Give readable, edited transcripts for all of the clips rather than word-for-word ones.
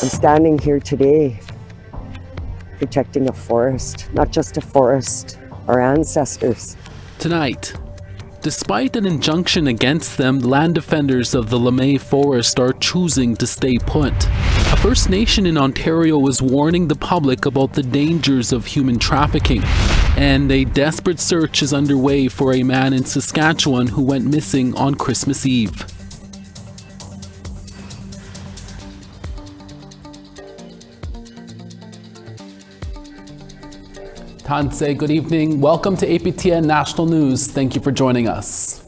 I'm standing here today protecting a forest, not just a forest, our ancestors. Tonight, despite an injunction against them, land defenders of the LeMay Forest are choosing to stay put. A First Nation in Ontario is warning the public about the dangers of human trafficking, and a desperate search is underway for a man in Saskatchewan who went missing on Christmas Eve. Tanse, good evening. Welcome to APTN National News. Thank you for joining us.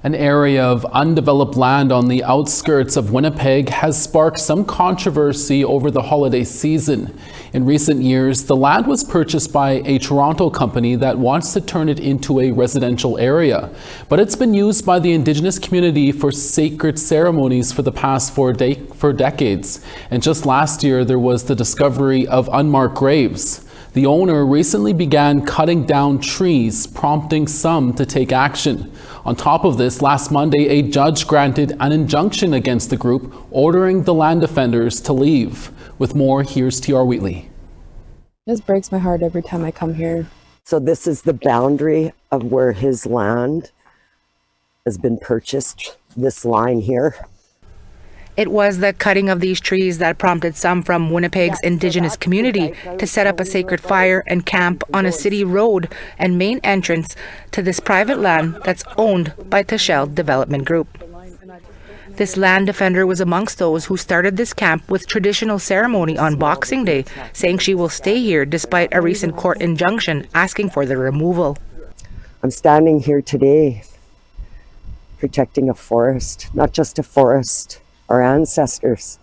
An area of undeveloped land on the outskirts of Winnipeg has sparked some controversy over the holiday season. In recent years, the land was purchased by a Toronto company that wants to turn it into a residential area. But it's been used by the Indigenous community for sacred ceremonies for the past four decades. And just last year, there was the discovery of unmarked graves. The owner recently began cutting down trees, prompting some to take action. On top of this, last Monday, a judge granted an injunction against the group, ordering the land defenders to leave. With more, here's TR Wheatley. This breaks my heart every time I come here. So this is the boundary of where his land has been purchased, this line here. It was the cutting of these trees that prompted some from Winnipeg's Indigenous community to set up a sacred fire and camp on a city road and main entrance to this private land that's owned by Tashel Development Group. This land defender was amongst those who started this camp with traditional ceremony on Boxing Day, saying she will stay here despite a recent court injunction asking for the removal. I'm standing here today protecting a forest, not just a forest, our ancestors.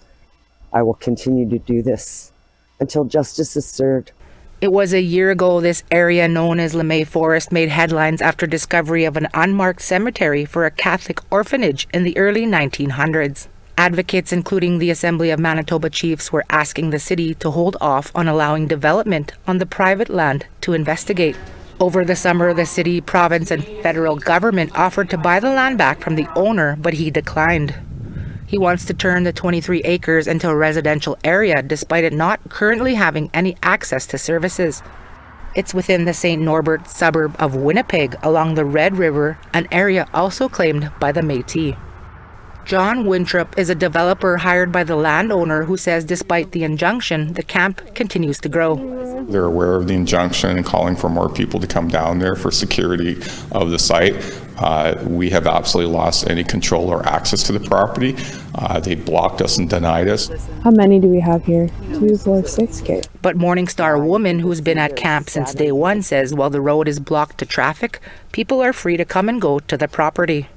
I will continue to do this until justice is served. It was a year ago this area known as LeMay Forest made headlines after discovery of an unmarked cemetery for a Catholic orphanage in the early 1900s. Advocates, including the Assembly of Manitoba chiefs, were asking the city to hold off on allowing development on the private land to investigate. Over the summer, the city, province, and federal government offered to buy the land back from the owner, but he declined. He wants to turn the 23 acres into a residential area despite it not currently having any access to services. It's within the St. Norbert suburb of Winnipeg along the Red River, an area also claimed by the Métis. John Winthrop is a developer hired by the landowner who says despite the injunction, the camp continues to grow. They're aware of the injunction and calling for more people to come down there for security of the site. We have absolutely lost any control or access to the property. They blocked us and denied us. How many do we have here? 2, 4, 6, okay. But Morningstar woman who's been at camp since day one says while the road is blocked to traffic, people are free to come and go to the property.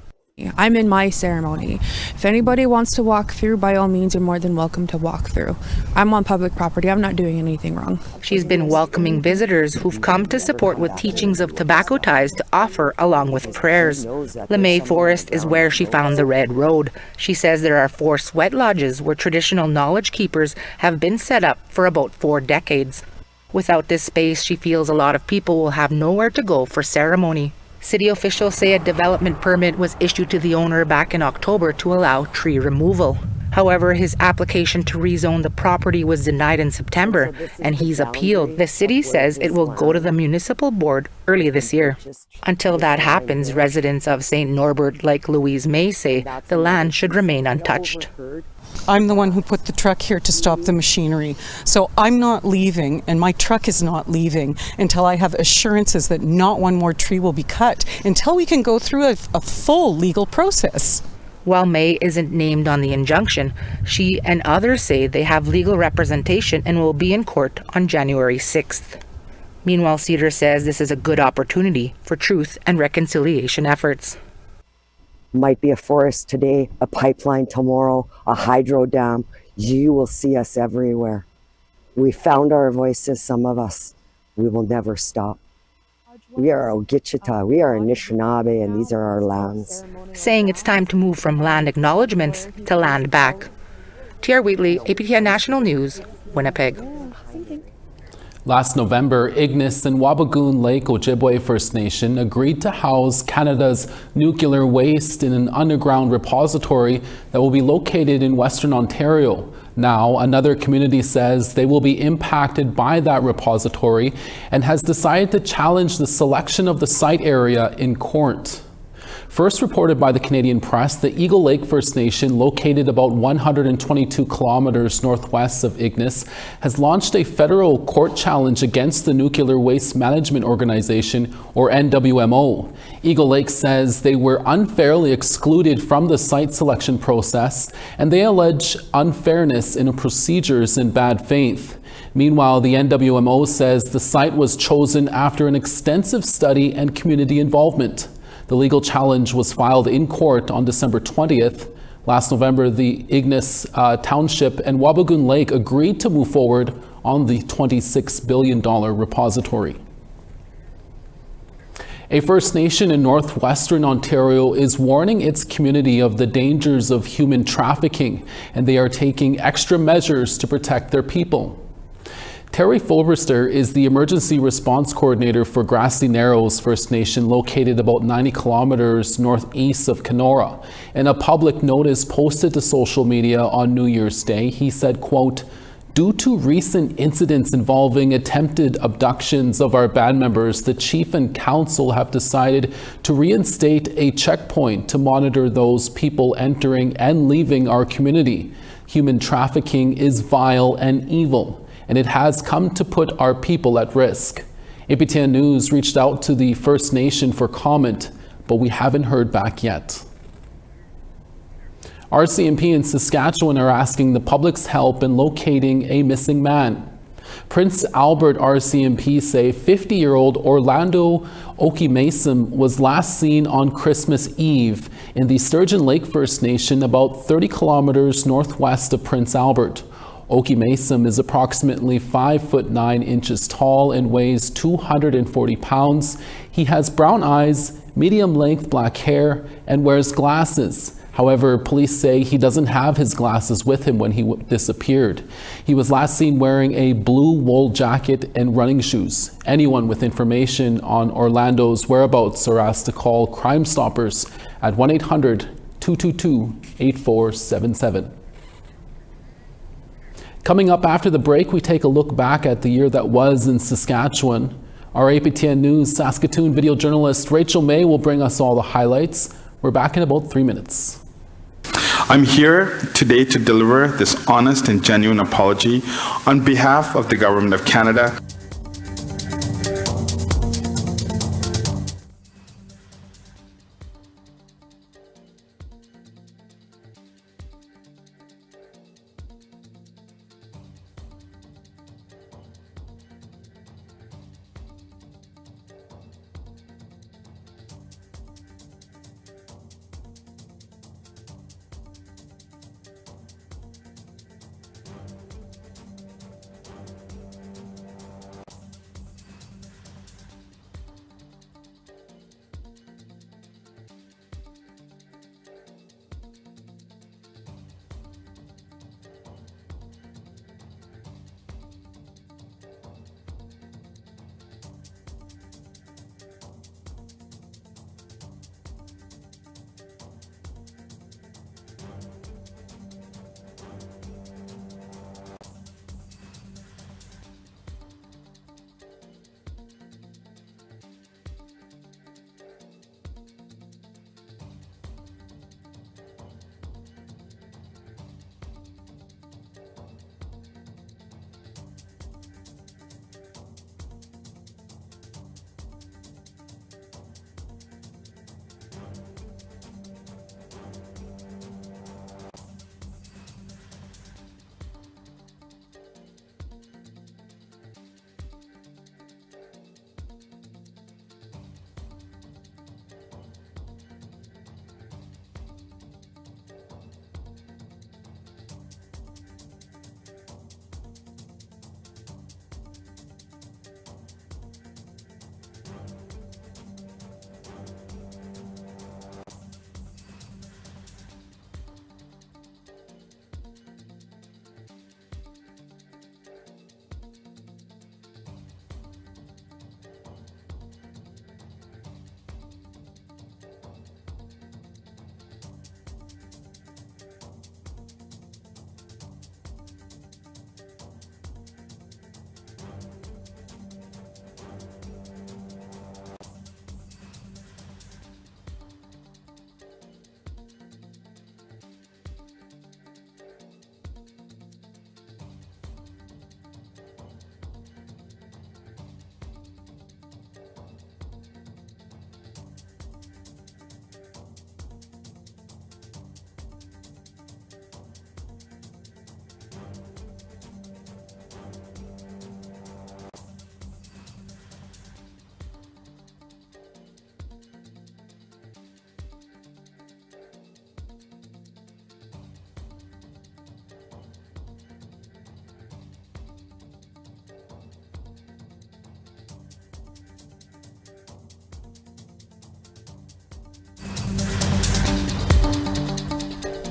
I'm in my ceremony. If anybody wants to walk through, by all means, you're more than welcome to walk through. I'm on public property. I'm not doing anything wrong. She's been welcoming visitors who've come to support with teachings of tobacco ties to offer along with prayers. LeMay Forest is where she found the Red Road. She says there are 4 sweat lodges where traditional knowledge keepers have been set up for about 4 decades. Without this space, she feels a lot of people will have nowhere to go for ceremony. City officials say a development permit was issued to the owner back in October to allow tree removal. However, his application to rezone the property was denied in September, and he's appealed. The city says it will go to the municipal board early this year. Until that happens, residents of St. Norbert, like Louise May, say the land should remain untouched. I'm the one who put the truck here to stop the machinery. So I'm not leaving, and my truck is not leaving until I have assurances that not one more tree will be cut, until we can go through a full legal process. While May isn't named on the injunction, she and others say they have legal representation and will be in court on January 6th. Meanwhile, Cedar says this is a good opportunity for truth and reconciliation efforts. Might be a forest today, a pipeline tomorrow, a hydro dam. You will see us everywhere. We found our voices, some of us. We will never stop. We are Ogichita, we are Anishinaabe, and these are our lands. Saying it's time to move from land acknowledgements to land back. TR Wheatley, APTN National News, Winnipeg. Last November, Ignis and Wabigoon Lake Ojibwe First Nation agreed to house Canada's nuclear waste in an underground repository that will be located in Western Ontario. Now, another community says they will be impacted by that repository and has decided to challenge the selection of the site area in court. First reported by the Canadian Press, the Eagle Lake First Nation, located about 122 kilometers northwest of Ignis, has launched a federal court challenge against the Nuclear Waste Management Organization, or NWMO. Eagle Lake says they were unfairly excluded from the site selection process, and they allege unfairness in procedures in bad faith. Meanwhile, the NWMO says the site was chosen after an extensive study and community involvement. The legal challenge was filed in court on December 20th. Last November, the Ignis Township and Wabigoon Lake agreed to move forward on the $26 billion repository. A First Nation in northwestern Ontario is warning its community of the dangers of human trafficking, and they are taking extra measures to protect their people. Terry Fulberster is the Emergency Response Coordinator for Grassy Narrows First Nation, located about 90 kilometers northeast of Kenora. In a public notice posted to social media on New Year's Day, he said, quote, "Due to recent incidents involving attempted abductions of our band members, the Chief and Council have decided to reinstate a checkpoint to monitor those people entering and leaving our community. Human trafficking is vile and evil, and it has come to put our people at risk." APTN News reached out to the First Nation for comment, but we haven't heard back yet. RCMP in Saskatchewan are asking the public's help in locating a missing man. Prince Albert RCMP say 50-year-old Orlando Okimason was last seen on Christmas Eve in the Sturgeon Lake First Nation, about 30 kilometers northwest of Prince Albert. Okimason is approximately 5'9" tall and weighs 240 pounds. He has brown eyes, medium-length black hair, and wears glasses. However, police say he doesn't have his glasses with him when he disappeared. He was last seen wearing a blue wool jacket and running shoes. Anyone with information on Orlando's whereabouts are asked to call Crime Stoppers at 1-800-222-8477. Coming up after the break, we take a look back at the year that was in Saskatchewan. Our APTN News Saskatoon video journalist Rachel May will bring us all the highlights. We're back in about 3 minutes. I'm here today to deliver this honest and genuine apology on behalf of the Government of Canada.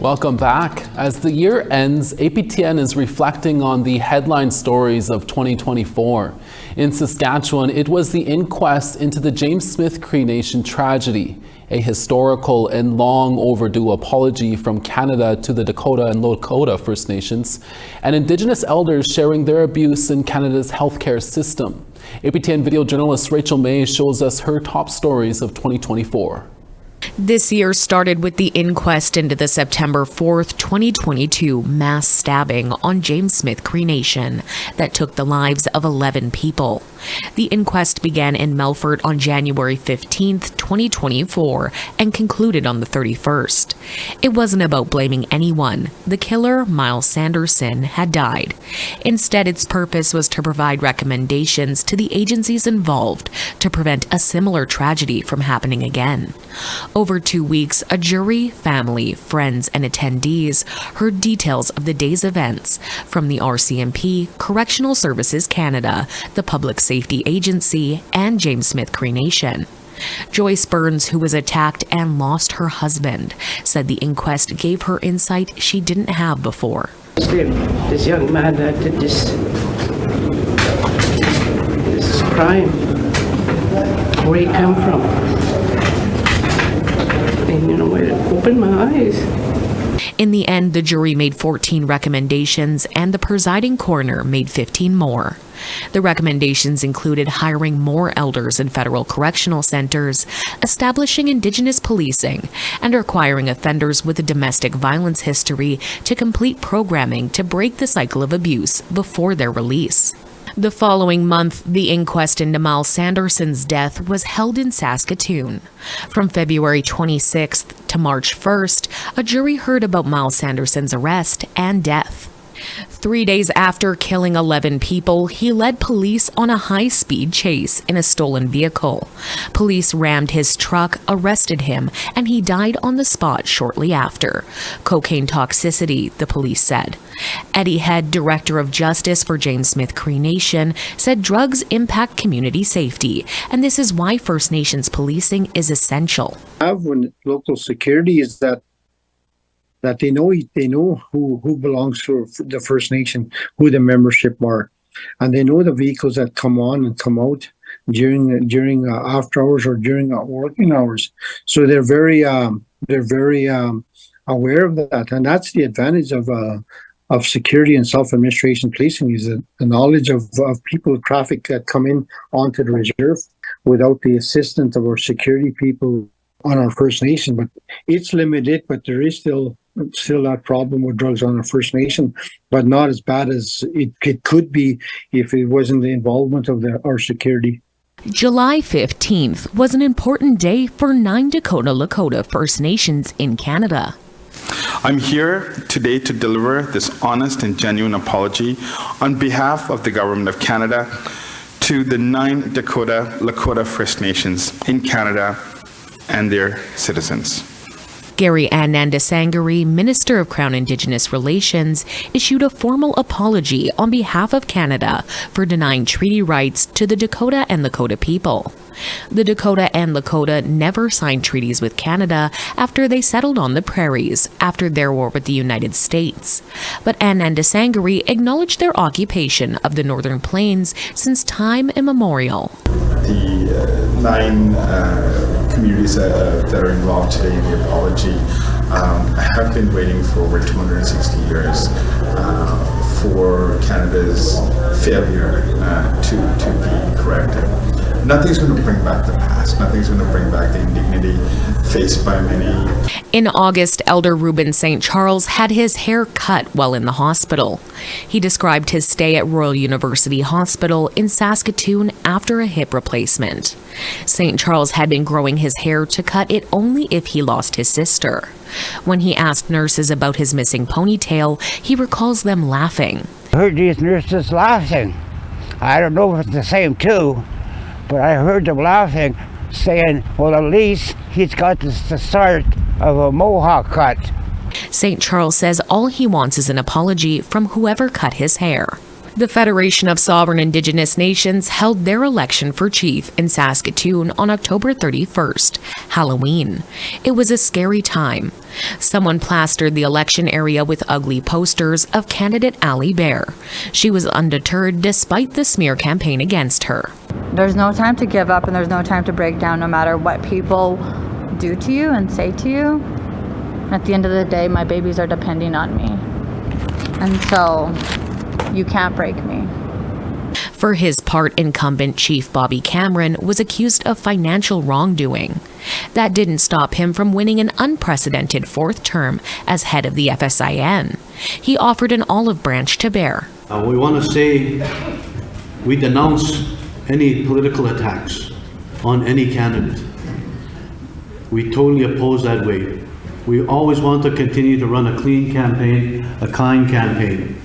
Welcome back. As the year ends, APTN is reflecting on the headline stories of 2024. In Saskatchewan, it was the inquest into the James Smith Cree Nation tragedy, a historical and long overdue apology from Canada to the Dakota and Lakota First Nations, and Indigenous elders sharing their abuse in Canada's healthcare system. APTN video journalist Rachel May shows us her top stories of 2024. This year started with the inquest into the September 4th, 2022 mass stabbing on James Smith Cree Nation that took the lives of 11 people. The inquest began in Melfort on January 15th, 2024 and concluded on the 31st. It wasn't about blaming anyone. The killer, Miles Sanderson, had died. Instead, its purpose was to provide recommendations to the agencies involved to prevent a similar tragedy from happening again. Over 2 weeks, a jury, family, friends, and attendees heard details of the day's events from the RCMP, Correctional Services Canada, the Public Safety Agency, and James Smith Cree Nation. Joyce Burns, who was attacked and lost her husband, said the inquest gave her insight she didn't have before. This young man that did this crime, where he come from. And it opened my eyes. In the end, the jury made 14 recommendations and the presiding coroner made 15 more. The recommendations included hiring more elders in federal correctional centers, establishing Indigenous policing, and requiring offenders with a domestic violence history to complete programming to break the cycle of abuse before their release. The following month, the inquest into Miles Sanderson's death was held in Saskatoon. From February 26th to March 1st, a jury heard about Miles Sanderson's arrest and death. 3 days after killing 11 people, he led police on a high-speed chase in a stolen vehicle. Police rammed his truck, arrested him, and he died on the spot shortly after. Cocaine toxicity, the police said. Eddie Head, Director of Justice for James Smith Cree Nation, said drugs impact community safety, and this is why First Nations policing is essential. When local security is that they know who belongs to the First Nation, who the membership are, and they know the vehicles that come on and come out during after hours or during working hours. So they're very aware of that, and that's the advantage of security and self-administration policing, is the knowledge of people traffic that come in onto the reserve without the assistance of our security people on our First Nation. But it's limited, but there is still that problem with drugs on our First Nation, but not as bad as it could be if it wasn't the involvement of our security. July 15th was an important day for 9 Dakota Lakota First Nations in Canada. I'm here today to deliver this honest and genuine apology on behalf of the Government of Canada to the 9 Dakota Lakota First Nations in Canada and their citizens. Gary Anandasangari, Minister of Crown Indigenous Relations, issued a formal apology on behalf of Canada for denying treaty rights to the Dakota and Lakota people. The Dakota and Lakota never signed treaties with Canada after they settled on the prairies after their war with the United States. But Anandasangari acknowledged their occupation of the Northern Plains since time immemorial. The 9 communities that are involved today in the apology have been waiting for over 260 years for Canada's failure to be corrected. Nothing's going to bring back the past. Nothing's going to bring back the indignity faced by many. In August, Elder Reuben St. Charles had his hair cut while in the hospital. He described his stay at Royal University Hospital in Saskatoon after a hip replacement. St. Charles had been growing his hair to cut it only if he lost his sister. When he asked nurses about his missing ponytail, he recalls them laughing. I heard these nurses laughing. I don't know if it's the same too, but I heard them laughing, saying, well, at least he's got the start of a mohawk cut. St. Charles says all he wants is an apology from whoever cut his hair. The Federation of Sovereign Indigenous Nations held their election for chief in Saskatoon on October 31st, Halloween. It was a scary time. Someone plastered the election area with ugly posters of candidate Ali Bear. She was undeterred despite the smear campaign against her. There's no time to give up and there's no time to break down no matter what people do to you and say to you. At the end of the day, my babies are depending on me. And so you can't break me. For his part, incumbent Chief Bobby Cameron was accused of financial wrongdoing. That didn't stop him from winning an unprecedented fourth term as head of the FSIN. He offered an olive branch to Bear. We want to say we denounce any political attacks on any candidate. We totally oppose that way. We always want to continue to run a clean campaign, a kind campaign.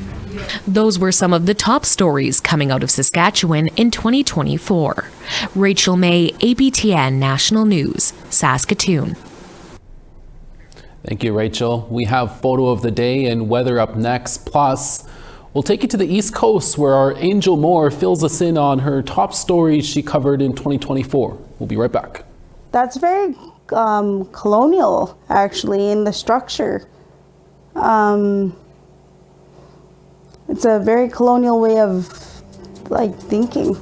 Those were some of the top stories coming out of Saskatchewan in 2024. Rachel May, APTN National News, Saskatoon. Thank you, Rachel. We have photo of the day and weather up next. Plus, we'll take you to the East Coast where our Angel Moore fills us in on her top stories she covered in 2024. We'll be right back. That's very colonial, actually, in the structure. It's a very colonial way of thinking.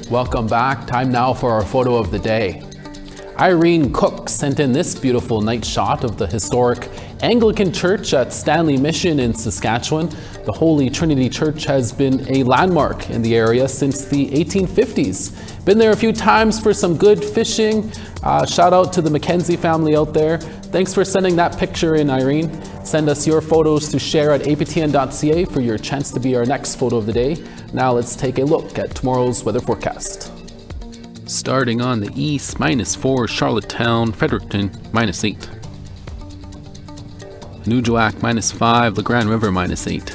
Welcome back. Time now for our photo of the day. Irene Cook sent in this beautiful night shot of the historic Anglican Church at Stanley Mission in Saskatchewan. The Holy Trinity Church has been a landmark in the area since the 1850s. Been there a few times for some good fishing. Shout out to the Mackenzie family out there. Thanks for sending that picture in, Irene. Send us your photos to share at aptn.ca for your chance to be our next photo of the day. Now let's take a look at tomorrow's weather forecast. Starting on the east, -4, Charlottetown, Fredericton, -8. Nuujauak, -5, La Grande River, -8.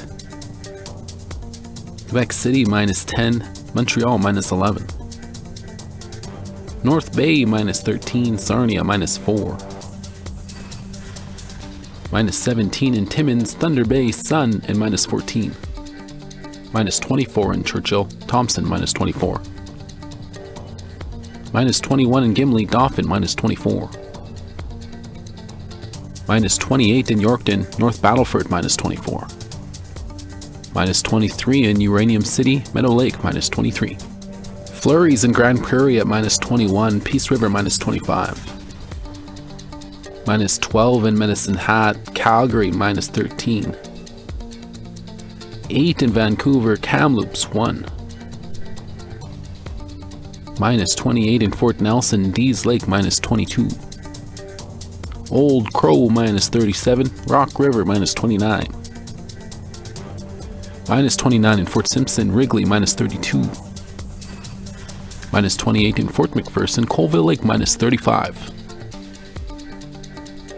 Quebec City, -10, Montreal, -11. North Bay minus 13, Sarnia minus 4. Minus 17 in Timmins, Thunder Bay, Sun, and minus 14. Minus 24 in Churchill, Thompson minus 24. Minus 21 in Gimli, Dauphin minus 24. Minus 28 in Yorkton, North Battleford minus 24. Minus 23 in Uranium City, Meadow Lake minus 23. Flurries in Grand Prairie at minus 21, Peace River minus 25. Minus 12 in Medicine Hat, Calgary minus 13. 8 in Vancouver, Kamloops 1. Minus 28 in Fort Nelson, Dees Lake minus 22. Old Crow minus 37, Rock River minus 29. Minus 29 in Fort Simpson, Wrigley minus 32. Minus 28 in Fort McPherson, Colville Lake minus 35.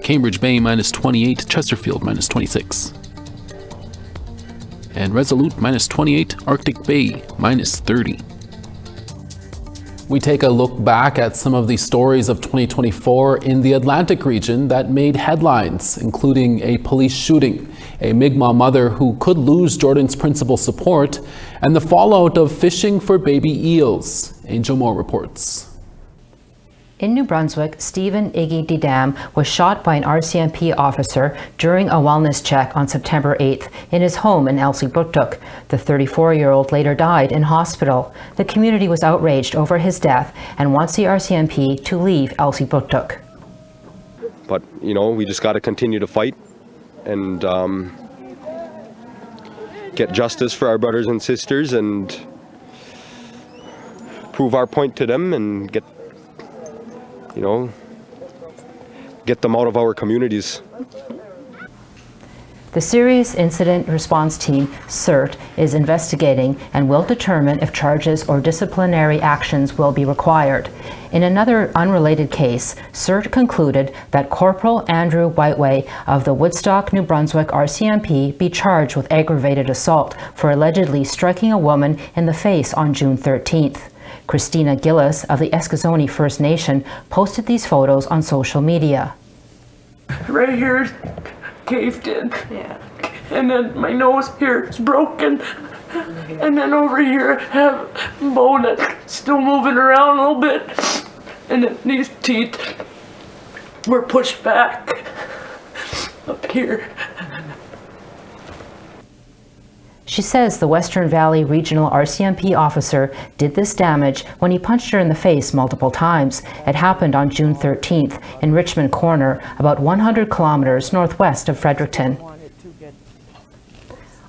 Cambridge Bay minus 28, Chesterfield minus 26. And Resolute minus 28, Arctic Bay minus 30. We take a look back at some of the stories of 2024 in the Atlantic region that made headlines, including a police shooting, a Mi'kmaq mother who could lose Jordan's principal support, and the fallout of fishing for baby eels. Angel Moore reports. In New Brunswick, Stephen Iggy Didam was shot by an RCMP officer during a wellness check on September 8th in his home in Elsipogtog. The 34-year-old later died in hospital. The community was outraged over his death and wants the RCMP to leave Elsipogtog. But, you know, we just got to continue to fight and get justice for our brothers and sisters and prove our point to them and get them out of our communities. The Serious Incident Response Team, CERT, is investigating and will determine if charges or disciplinary actions will be required. In another unrelated case, CERT concluded that Corporal Andrew Whiteway of the Woodstock, New Brunswick RCMP be charged with aggravated assault for allegedly striking a woman in the face on June 13th. Christina Gillis of the Eskasoni First Nation posted these photos on social media. Right here is caved in. Yeah. And then my nose here is broken. And then over here I have a bone that's still moving around a little bit. And then these teeth were pushed back up here. She says the Western Valley Regional RCMP officer did this damage when he punched her in the face multiple times. It happened on June 13th in Richmond Corner, about 100 kilometers northwest of Fredericton.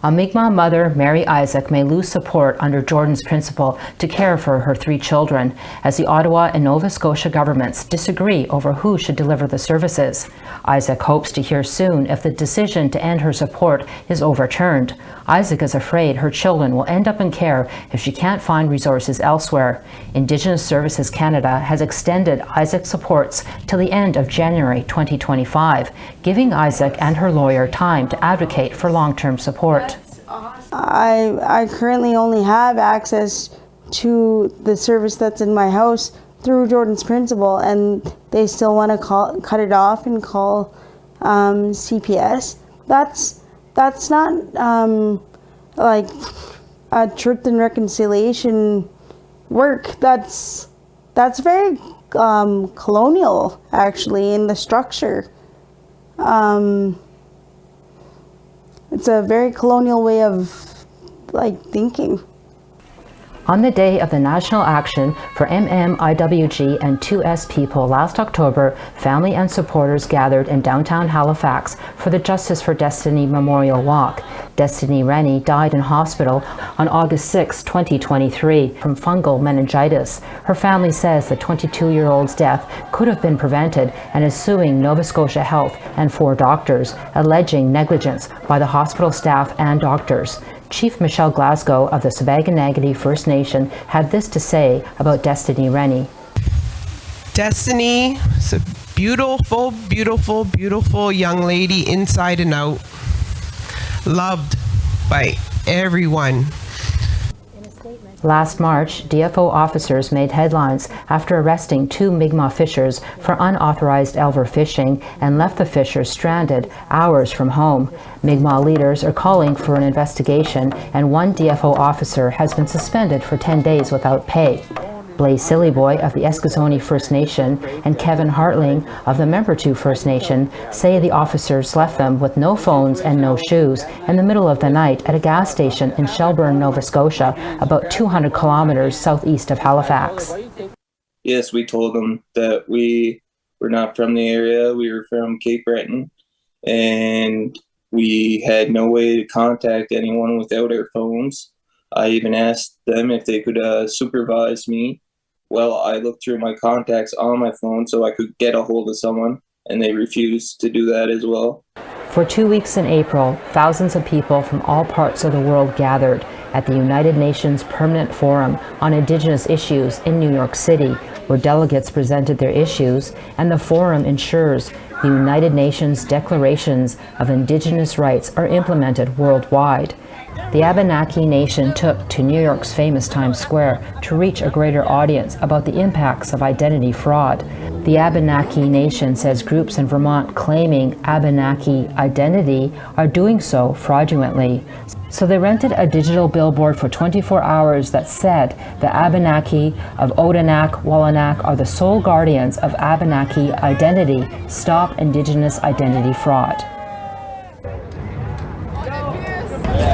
A Mi'kmaq mother, Mary Isaac, may lose support under Jordan's principle to care for her 3 children, as the Ottawa and Nova Scotia governments disagree over who should deliver the services. Isaac hopes to hear soon if the decision to end her support is overturned. Isaac is afraid her children will end up in care if she can't find resources elsewhere. Indigenous Services Canada has extended Isaac's supports till the end of January 2025, giving Isaac and her lawyer time to advocate for long-term support. I currently only have access to the service that's in my house through Jordan's principal, and they still want to cut it off and call CPS. That's not like a truth and reconciliation work. That's very colonial, actually, in the structure. It's a very colonial way of thinking. On the day of the National Action for MMIWG and 2S People last October, family and supporters gathered in downtown Halifax for the Justice for Destiny Memorial Walk. Destiny Rennie died in hospital on August 6, 2023 from fungal meningitis. Her family says the 22-year-old's death could have been prevented and is suing Nova Scotia Health and 4 doctors, alleging negligence by the hospital staff and doctors. Chief Michelle Glasgow of the Sipekne'katik First Nation had this to say about Destiny Rennie. Destiny is a beautiful, beautiful, beautiful young lady inside and out. Loved by everyone. In a statement, Last March, DFO officers made headlines after arresting 2 Mi'kmaq fishers for unauthorized elver fishing and left the fishers stranded hours from home. Mi'kmaq leaders are calling for an investigation, and 1 DFO officer has been suspended for 10 days without pay. Blaze Sillyboy of the Eskasoni First Nation and Kevin Hartling of the Membertou First Nation say the officers left them with no phones and no shoes in the middle of the night at a gas station in Shelburne, Nova Scotia, about 200 kilometers southeast of Halifax. Yes, we told them that we were not from the area. We were from Cape Breton, and we had no way to contact anyone without our phones. I even asked them if they could supervise me. Well, I looked through my contacts on my phone so I could get a hold of someone, and they refused to do that as well. For 2 weeks in April, thousands of people from all parts of the world gathered at the United Nations Permanent Forum on Indigenous Issues in New York City, where delegates presented their issues, and the forum ensures the United Nations Declarations of Indigenous Rights are implemented worldwide. The Abenaki Nation took to New York's famous Times Square to reach a greater audience about the impacts of identity fraud. The Abenaki Nation says groups in Vermont claiming Abenaki identity are doing so fraudulently. So they rented a digital billboard for 24 hours that said the Abenaki of Odanak, Wallanak are the sole guardians of Abenaki identity. Stop Indigenous identity fraud.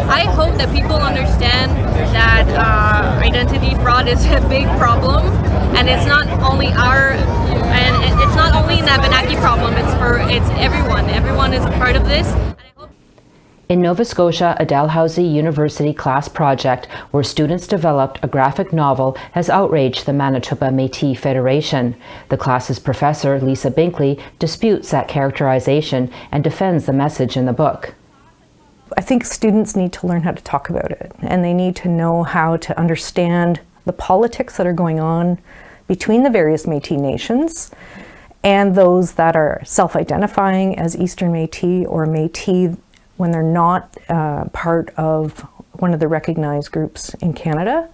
I hope that people understand that identity fraud is a big problem, and it's not only it's not only an Abenaki problem. It's everyone. Everyone is a part of this. In Nova Scotia, a Dalhousie University class project where students developed a graphic novel has outraged the Manitoba Métis Federation. The class's professor, Lisa Binkley, disputes that characterization and defends the message in the book. I think students need to learn how to talk about it, and they need to know how to understand the politics that are going on between the various Métis nations and those that are self-identifying as Eastern Métis or Métis when they're not part of one of the recognized groups in Canada.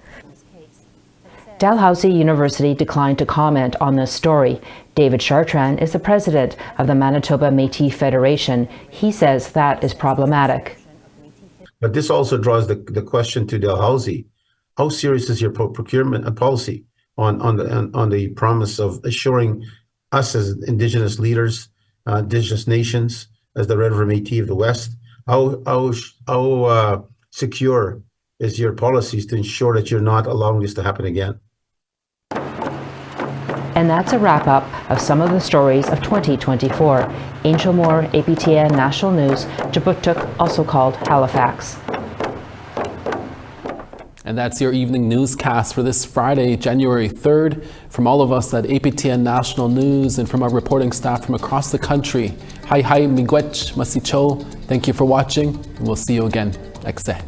Dalhousie University declined to comment on this story. David Chartrand is the president of the Manitoba Métis Federation. He says that is problematic. But this also draws the question to Dalhousie. How serious is your procurement policy on the promise of assuring us as Indigenous leaders, Indigenous nations, as the Red River Métis of the West, how secure is your policies to ensure that you're not allowing this to happen again? And that's a wrap-up of some of the stories of 2024. Angel Moore, APTN National News, Jabutuk, also called Halifax. And that's your evening newscast for this Friday, January 3rd. From all of us at APTN National News and from our reporting staff from across the country, hi miigwech masicho. Thank you for watching, and we'll see you again next day.